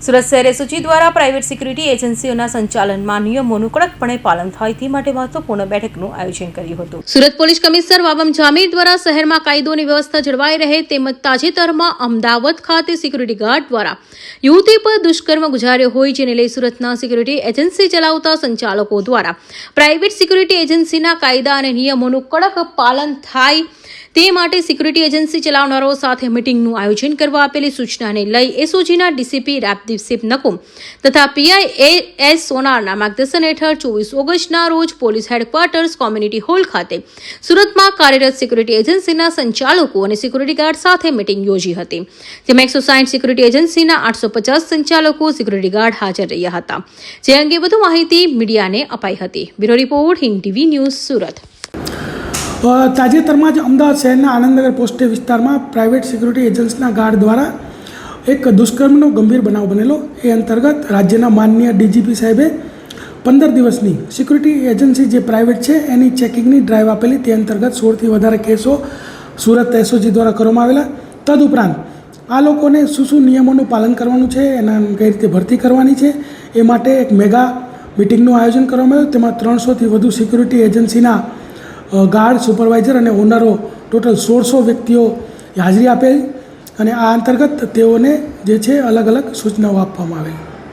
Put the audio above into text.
સુરત શહેર એસઓજી દ્વારા private security એજન્સીઓના સંચાલનમાં નિયમોનું કડકપણે પાલન થાય તે માટે મહત્વપૂર્ણ બેઠકનું આયોજન કર્યું હતું. સુરત પોલીસ કમિશનર વાબમ જામીર દ્વારા શહેરમાં કાયદોની વ્યવસ્થા જળવાઈ રહે તેમજ તાજેતરમાં અમદાવાદ ખાતે સિક્યુરિટી ગાર્ડ દ્વારા યુવતી પર દુષ્કર્મ ગુજાર્યો હોય જેને લઈ સુરતના સિક્યુરિટી એજન્સી ચલાવતા સંચાલકો દ્વારા પ્રાઇવેટ સિક્યુરિટી એજન્સીના કાયદા અને નિયમોનું કડક પાલન થાય તે માટે સિક્યુરિટી એજન્સી ચલાવનારો સાથે મીટિંગનું આયોજન કરવા આપેલી સૂચનાને લઈ એસઓજીના ડીસીપી રાપદીપસિંહ નકુમ તથા પીઆઈ સોનારના માર્ગદર્શન હેઠળ 24 ઓગસ્ટના રોજ પોલીસ હેડક્વાર્ટર્સ કોમ્યુનિટી હોલ ખાતે સુરતમાં કાર્યરત સિક્યુરિટી એજન્સીના સંચાલકો અને સિક્યુરિટી ગાર્ડ સાથે મીટિંગ યોજી હતી. જેમાં 160 સિક્યુરિટી એજન્સીના 850 સંચાલકો સિક્યુરિટી ગાર્ડ હાજર રહ્યા હતા. જે અંગે વધુ માહિતી મીડિયાને અપાઈ હતી. Bureau report Hind TV news Surat. તાજેતરમાં જ અમદાવાદ શહેરના આનંદનગર પોસ્ટે વિસ્તારમાં પ્રાઇવેટ સિક્યુરિટી એજન્સીના ગાર્ડ દ્વારા એક દુષ્કર્મનો ગંભીર બનાવ બનેલો. એ અંતર્ગત રાજ્યના માનનીય ડીજીપી સાહેબે 15 દિવસની સિક્યુરિટી એજન્સી જે પ્રાઇવેટ છે એની ચેકિંગની ડ્રાઈવ આપેલી. તે અંતર્ગત 16થી વધારે કેસો સુરત એસઓજી દ્વારા કરવામાં આવેલા. તદુપરાંત આ લોકોને શું નિયમોનું પાલન કરવાનું છે, એના કઈ રીતે ભરતી કરવાની છે એ માટે એક મેગા મિટિંગનું આયોજન કરવામાં આવ્યું. તેમાં 300થી વધુ સિક્યુરિટી એજન્સીના ગાર્ડ, સુપરવાઇઝર અને ઓનરો ટોટલ 1600 વ્યક્તિઓ હાજરી આપેલ અને આ અંતર્ગત તેઓને જે છે અલગ અલગ સૂચનાઓ આપવામાં આવેલી.